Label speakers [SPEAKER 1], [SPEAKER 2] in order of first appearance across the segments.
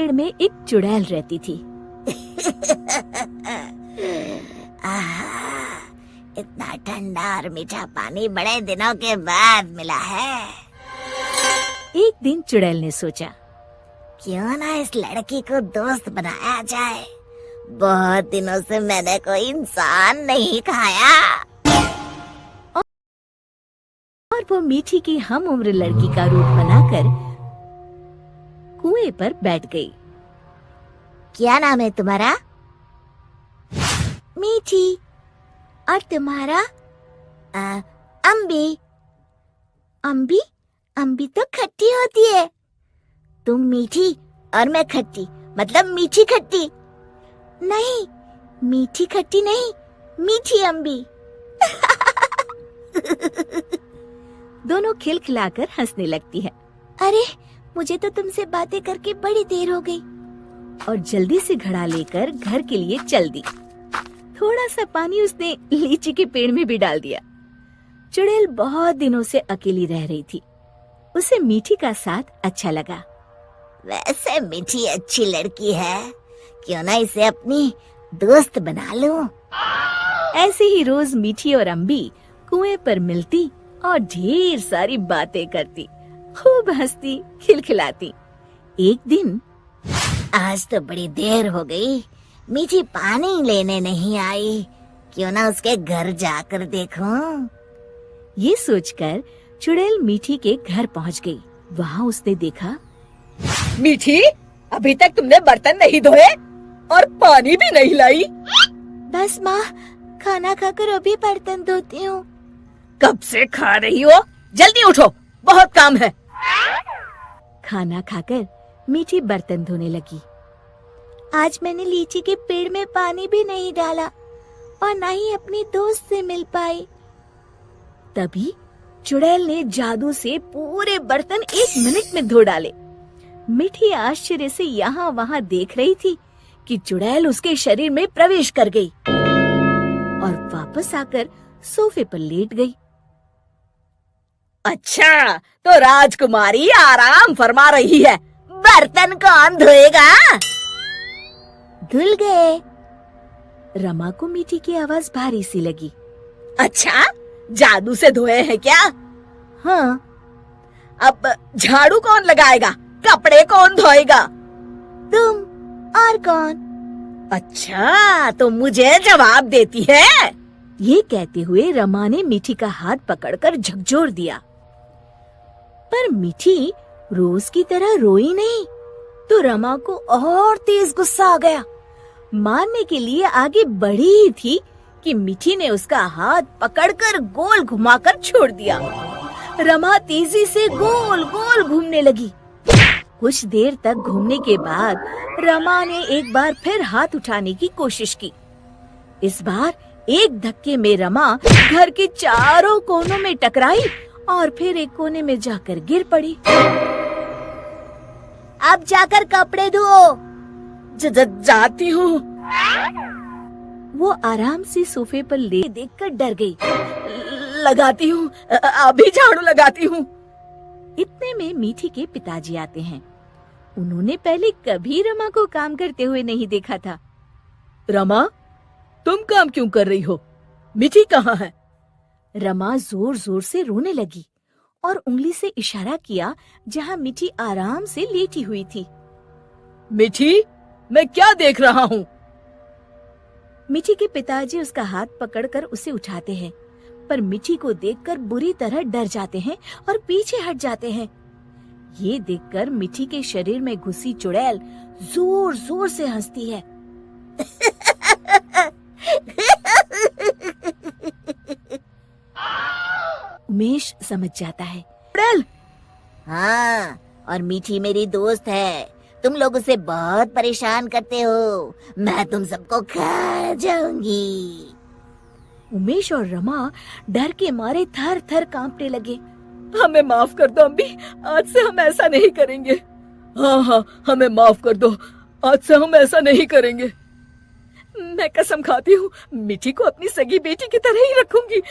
[SPEAKER 1] पेड़ में एक चुड़ैल रहती थी।
[SPEAKER 2] इतना ठंडा और मीठा पानी बड़े दिनों के बाद मिला है।
[SPEAKER 1] एक दिन चुड़ैल ने सोचा,
[SPEAKER 2] क्यों ना इस लड़की को दोस्त बनाया जाए। बहुत दिनों से मैंने कोई इंसान नहीं खाया।
[SPEAKER 1] और वो मीठी की हम उम्र लड़की का रूप बनाकर कुएं पर बैठ गई।
[SPEAKER 2] क्या नाम है तुम्हारा? मीठी। और तुम्हारा? अम्बी। अम्बी? अम्बी तो खट्टी होती है। तुम मीठी और मैं खट्टी, मतलब मीठी खट्टी। नहीं, मीठी खट्टी नहीं, मीठी अम्बी।
[SPEAKER 1] दोनों खिलखिलाकर हंसने लगती है।
[SPEAKER 2] अरे, मुझे तो तुमसे बातें करके बड़ी देर हो गई।
[SPEAKER 1] और जल्दी से घड़ा लेकर घर के लिए चल दी। थोड़ा सा पानी उसने लीची के पेड़ में भी डाल दिया। चुड़ैल बहुत दिनों से अकेली रह रही थी। उसे मीठी का साथ अच्छा लगा।
[SPEAKER 2] वैसे मीठी अच्छी लड़की है, क्यों ना इसे अपनी दोस्त बना लूं।
[SPEAKER 1] ऐसे ही रोज मीठी और अम्बी कुएं पर मिलती और ढेर सारी बातें करती, खूब हंसती, खिलखिलाती। एक दिन,
[SPEAKER 2] आज तो बड़ी देर हो गई, मीठी पानी लेने नहीं आई। क्यों ना उसके घर जाकर देखूं।
[SPEAKER 1] ये सोचकर चुड़ैल मीठी के घर पहुंच गई। वहाँ उसने देखा,
[SPEAKER 3] मीठी, अभी तक तुमने बर्तन नहीं धोए और पानी भी नहीं लाई।
[SPEAKER 2] बस माँ, खाना खाकर अभी बर्तन धोती हूँ।
[SPEAKER 3] कब से खा रही हो? जल्दी उठो, बहुत काम है।
[SPEAKER 1] खाना खाकर मीठी बर्तन धोने लगी।
[SPEAKER 2] आज मैंने लीची के पेड़ में पानी भी नहीं डाला और न ही अपनी दोस्त से मिल पाई।
[SPEAKER 1] तभी चुड़ैल ने जादू से पूरे बर्तन 1 मिनट में धो डाले। मीठी आश्चर्य से यहाँ वहाँ देख रही थी कि चुड़ैल उसके शरीर में प्रवेश कर गई और वापस आकर सोफे पर लेट गई।
[SPEAKER 3] अच्छा, तो राजकुमारी आराम फरमा रही है।
[SPEAKER 2] बर्तन कौन धोएगा? धुल गए।
[SPEAKER 1] रमा को मीठी की आवाज भारी सी लगी।
[SPEAKER 3] अच्छा, जादू से धोए हैं क्या?
[SPEAKER 1] हाँ।
[SPEAKER 3] अब झाड़ू कौन लगाएगा? कपड़े कौन धोएगा?
[SPEAKER 2] तुम। और कौन?
[SPEAKER 3] अच्छा, तो मुझे जवाब देती है।
[SPEAKER 1] ये कहते हुए रमा ने मीठी का हाथ पकड़कर झकझोर दिया। पर मीठी रोज की तरह रोई नहीं, तो रमा को और तेज गुस्सा आ गया। मारने के लिए आगे बढ़ी ही थी कि मीठी ने उसका हाथ पकड़कर गोल घुमाकर छोड़ दिया। रमा तेजी से गोल गोल घूमने लगी। कुछ देर तक घूमने के बाद रमा ने एक बार फिर हाथ उठाने की कोशिश की। इस बार एक धक्के में रमा घर के चारों कोनों में टकराई और फिर एक कोने में जाकर गिर पड़ी।
[SPEAKER 2] अब जाकर कपड़े धो।
[SPEAKER 3] जाती हूँ।
[SPEAKER 1] वो आराम से सोफे पर ले देखकर डर गई।
[SPEAKER 3] लगाती हूँ, अभी झाड़ू लगाती हूँ।
[SPEAKER 1] इतने में मीठी के पिताजी आते हैं। उन्होंने पहले कभी रमा को काम करते हुए नहीं देखा था।
[SPEAKER 3] रमा, तुम काम क्यों कर रही हो? मीठी कहाँ है?
[SPEAKER 1] रमा जोर जोर से रोने लगी और उंगली से इशारा किया जहाँ मीठी आराम से लेटी हुई थी।
[SPEAKER 3] मीठी, मैं क्या देख रहा हूँ?
[SPEAKER 1] मीठी के पिताजी उसका हाथ पकड़कर उसे उठाते हैं, पर मीठी को देखकर बुरी तरह डर जाते हैं और पीछे हट जाते हैं। ये देखकर मीठी के शरीर में घुसी चुड़ैल जोर जोर से हंसती है। उमेश समझ जाता है।
[SPEAKER 3] चुड़ैल?
[SPEAKER 2] हाँ, और मीठी मेरी दोस्त है। तुम लोग उसे बहुत परेशान करते हो। मैं तुम सबको खा जाऊंगी।
[SPEAKER 1] उमेश और रमा डर के मारे थर थर कांपने लगे।
[SPEAKER 3] हमें माफ कर दो अम्बी, आज से हम ऐसा नहीं करेंगे। हाँ हाँ, हमें माफ कर दो, आज से हम ऐसा नहीं करेंगे। मैं कसम खाती हूँ, मीठी को अपनी सगी बेटी की तरह ही रखूंगी।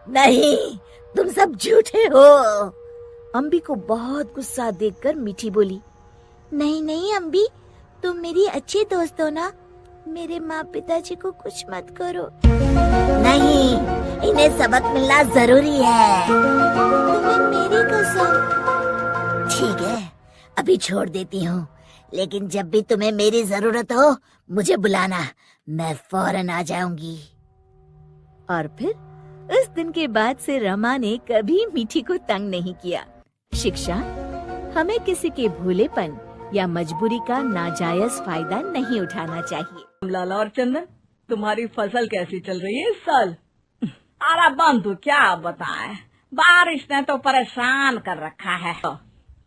[SPEAKER 2] नहीं, तुम सब झूठे हो।
[SPEAKER 1] अम्बी को बहुत गुस्सा देखकर मीठी बोली,
[SPEAKER 2] नहीं नहीं अम्बी, तुम मेरी अच्छी दोस्त हो ना, मेरे माँ पिताजी को कुछ मत करो। नहीं, इन्हें सबक मिलना जरूरी है। तुम्हें मेरी कसम। ठीक है, अभी छोड़ देती हूँ, लेकिन जब भी तुम्हें मेरी जरूरत हो मुझे बुलाना, मैं फौरन आ जाऊंगी।
[SPEAKER 1] और फिर उस दिन के बाद से रमा ने कभी मीठी को तंग नहीं किया। शिक्षा: हमें किसी के भोलेपन या मजबूरी का नाजायज फायदा नहीं उठाना चाहिए।
[SPEAKER 3] लाला और चंदन, तुम्हारी फसल कैसी चल रही है इस साल? अरे बंधु क्या बताएं, बारिश ने तो परेशान कर रखा है।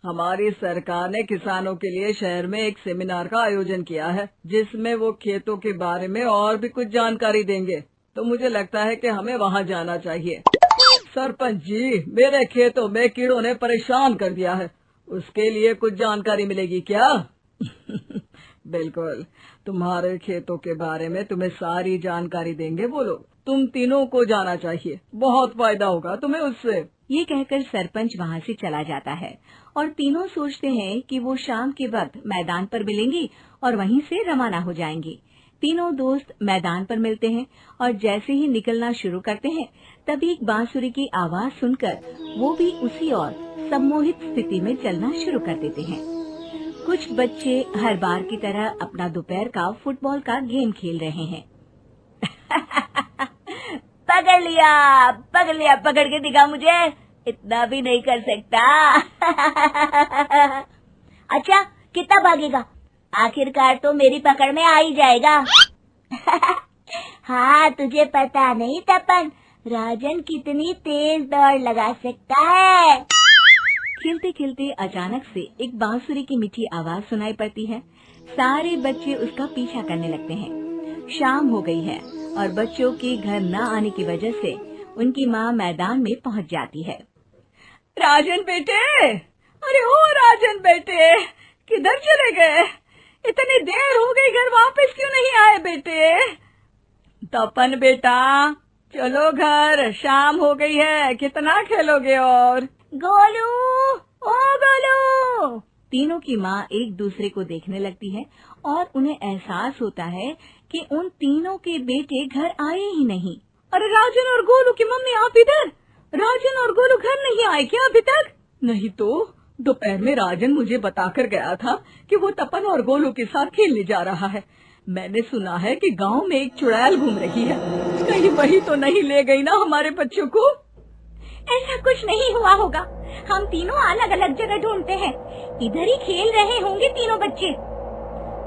[SPEAKER 3] हमारी सरकार ने किसानों के लिए शहर में एक सेमिनार का आयोजन किया है, जिसमें वो खेतों के बारे में और भी कुछ जानकारी देंगे, तो मुझे लगता है कि हमें वहाँ जाना चाहिए। सरपंच जी, मेरे खेतों में कीड़ों ने परेशान कर दिया है, उसके लिए कुछ जानकारी मिलेगी क्या? बिल्कुल, तुम्हारे खेतों के बारे में तुम्हें सारी जानकारी देंगे वो लोग। तुम तीनों को जाना चाहिए, बहुत फायदा होगा तुम्हें उससे।
[SPEAKER 4] ये कहकर सरपंच वहाँ से चला जाता है और तीनों सोचते हैं कि वो शाम के वक्त मैदान पर मिलेंगे और वहीं से रवाना हो जाएंगे। तीनों दोस्त मैदान पर मिलते हैं और जैसे ही निकलना शुरू करते हैं तभी एक बांसुरी की आवाज सुनकर वो भी उसी ओर सम्मोहित स्थिति में चलना शुरू कर देते हैं। कुछ बच्चे हर बार की तरह अपना दोपहर का फुटबॉल का गेम खेल रहे हैं।
[SPEAKER 2] पकड़ लिया, पकड़ के दिखा मुझे, इतना भी नहीं कर सकता। अच्छा, कितना भागेगा? आखिरकार तो मेरी पकड़ में आ ही जाएगा। हाँ, तुझे पता नहीं तपन, राजन कितनी तेज दौड़ लगा सकता है।
[SPEAKER 4] खेलते खेलते अचानक से एक बांसुरी की मीठी आवाज सुनाई पड़ती है। सारे बच्चे उसका पीछा करने लगते हैं। शाम हो गई है और बच्चों के घर न आने की वजह से उनकी माँ मैदान में पहुँच जाती है।
[SPEAKER 3] राजन बेटे, अरे ओ राजन बेटे, किधर चले गए? इतनी देर हो गई, घर वापस क्यों नहीं आए बेटे? तपन बेटा, चलो घर, शाम हो गई है, कितना खेलोगे? और
[SPEAKER 2] गोलू, ओ गोलू।
[SPEAKER 4] तीनों की माँ एक दूसरे को देखने लगती है और उन्हें एहसास होता है कि उन तीनों के बेटे घर आए ही नहीं।
[SPEAKER 3] अरे राजन और गोलू की मम्मी, आप इधर? राजन और गोलू घर नहीं आए क्या अभी तक? नहीं तो दोपहर में राजन मुझे बताकर गया था कि वो तपन और गोलू के साथ खेलने जा रहा है। मैंने सुना है कि गांव में एक चुड़ैल घूम रही है, कहीं वही तो नहीं ले गई ना हमारे बच्चों को?
[SPEAKER 2] ऐसा कुछ नहीं हुआ होगा, हम तीनों अलग अलग जगह ढूंढते हैं, इधर ही खेल रहे होंगे तीनों बच्चे।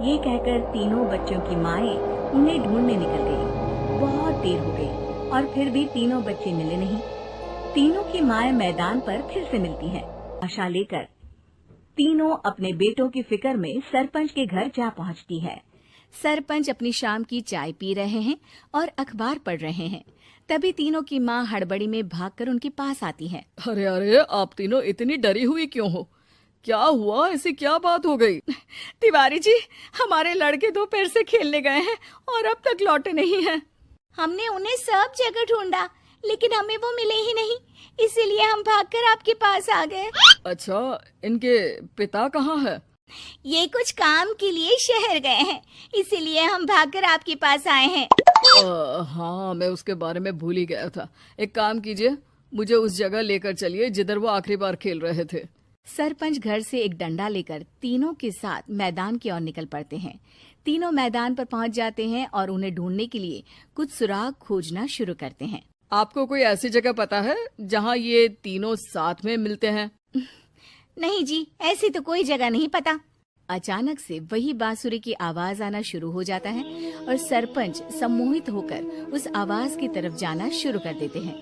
[SPEAKER 4] ये कहकर तीनों बच्चों की माएं उन्हें ढूंढने निकल गई। बहुत देर हो गई और फिर भी तीनों बच्चे मिले नहीं। तीनों की माएं मैदान पर फिर से मिलती हैं। आशा लेकर तीनों अपने बेटों की फिक्र में सरपंच के घर जा पहुंचती है। सरपंच अपनी शाम की चाय पी रहे हैं और अखबार पढ़ रहे हैं। तभी तीनों की माँ हड़बड़ी में भागकर उनके पास आती है।
[SPEAKER 3] अरे अरे, आप तीनों इतनी डरी हुई क्यों हो? क्या हुआ? ऐसी क्या बात हो गई?
[SPEAKER 4] तिवारी जी, हमारे लड़के दोपहर से खेलने गए हैं और अब तक लौटे नहीं हैं।
[SPEAKER 2] हमने उन्हें सब जगह ढूंढा, लेकिन हमें वो मिले ही नहीं, इसीलिए हम भागकर आपके पास आ गए।
[SPEAKER 3] अच्छा, इनके पिता कहाँ है?
[SPEAKER 2] ये कुछ काम के लिए शहर गए हैं, इसीलिए हम भागकर आपके पास आए हैं।
[SPEAKER 3] हाँ, मैं उसके बारे में भूल ही गया था। एक काम कीजिए, मुझे उस जगह लेकर चलिए जिधर वो आखिरी बार खेल रहे थे।
[SPEAKER 4] सरपंच घर से एक डंडा लेकर तीनों के साथ मैदान की ओर निकल पड़ते हैं। तीनों मैदान पर पहुंच जाते हैं और उन्हें ढूंढने के लिए कुछ सुराग खोजना शुरू करते हैं।
[SPEAKER 3] आपको कोई ऐसी जगह पता है जहाँ ये तीनों साथ में मिलते हैं?
[SPEAKER 2] नहीं जी, ऐसी तो कोई जगह नहीं पता।
[SPEAKER 4] अचानक से वही बांसुरी की आवाज आना शुरू हो जाता है और सरपंच सम्मोहित होकर उस आवाज की तरफ जाना शुरू कर देते हैं।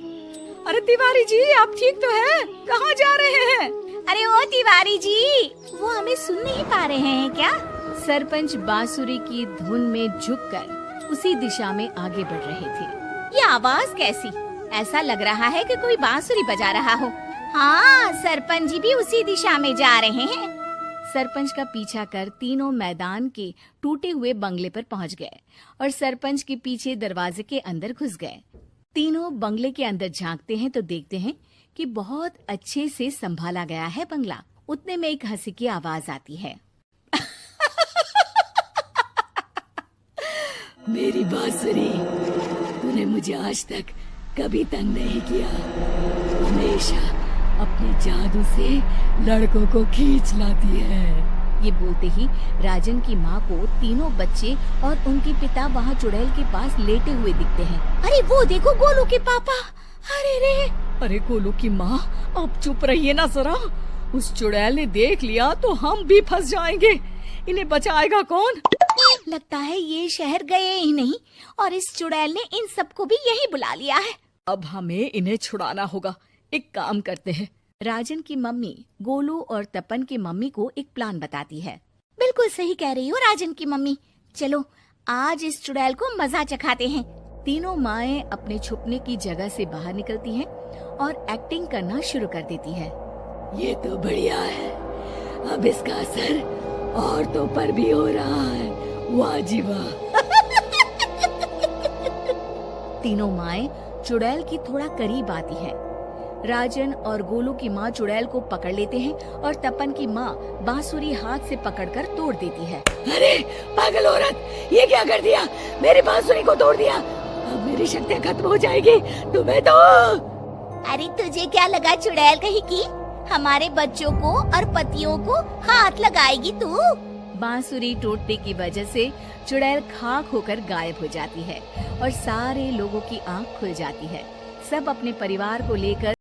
[SPEAKER 3] अरे तिवारी जी, आप ठीक तो हैं? कहाँ जा रहे हैं?
[SPEAKER 2] अरे ओ तिवारी जी, वो हमें सुन नहीं पा रहे हैं क्या?
[SPEAKER 4] सरपंच बांसुरी की धुन में झुककर उसी दिशा में आगे बढ़ रहे थे।
[SPEAKER 2] ये आवाज कैसी? ऐसा लग रहा है कि कोई बांसुरी बजा रहा हो। हाँ, सरपंच जी भी उसी दिशा में जा रहे हैं।
[SPEAKER 4] सरपंच का पीछा कर तीनों मैदान के टूटे हुए बंगले पर पहुंच गए और सरपंच के पीछे दरवाजे के अंदर घुस गए। तीनों बंगले के अंदर झांकते हैं तो देखते हैं कि बहुत अच्छे से संभाला गया है बंगला। उतने में एक हंसी की आवाज आती है।
[SPEAKER 3] मेरी बांसुरी, तूने मुझे आज तक कभी तंग नहीं किया, हमेशा अपने जादू से लड़कों को खींच लाती है।
[SPEAKER 1] ये बोलते ही राजन की माँ को तीनों बच्चे और उनके पिता वहाँ चुड़ैल के पास लेटे हुए दिखते हैं।
[SPEAKER 2] अरे वो देखो गोलू के पापा। अरे रे,
[SPEAKER 3] अरे गोलू की माँ, आप चुप रहिए ना जरा। उस चुड़ैल ने देख लिया तो हम भी फंस जाएंगे। इन्हें बचाएगा कौन?
[SPEAKER 2] लगता है ये शहर गए ही नहीं और इस चुड़ैल ने इन सबको भी यही बुला लिया है।
[SPEAKER 3] अब हमें इन्हें छुड़ाना होगा। एक काम करते हैं।
[SPEAKER 1] राजन की मम्मी गोलू और तपन की मम्मी को एक प्लान बताती है।
[SPEAKER 2] बिल्कुल सही कह रही हो राजन की मम्मी। चलो आज इस चुड़ैल को मजा चखाते हैं।
[SPEAKER 1] तीनों माएं अपने छुपने की जगह से बाहर निकलती हैं और एक्टिंग करना शुरू कर देती है।
[SPEAKER 3] ये तो बढ़िया है। अब इसका असर औरतों पर भी हो रहा है। वाह जी वाह।
[SPEAKER 1] तीनों माएं चुड़ैल की थोड़ा करीब आती है। राजन और गोलू की माँ चुड़ैल को पकड़ लेते हैं और तपन की माँ बांसुरी हाथ से पकड़कर तोड़ देती है।
[SPEAKER 3] अरे पागल औरत, ये क्या कर दिया? मेरी बांसुरी को तोड़ दिया। अब मेरी शक्तियाँ खत्म हो जाएगी। तुम्हें तो
[SPEAKER 2] अरे तुझे क्या लगा चुड़ैल कहीं की हमारे बच्चों को और पतियों को हाथ लगाएगी तू?
[SPEAKER 1] बांसुरी टूटने की वजह से चुड़ैल खाक होकर गायब हो जाती है और सारे लोगों की आंख खुल जाती है। सब अपने परिवार को लेकर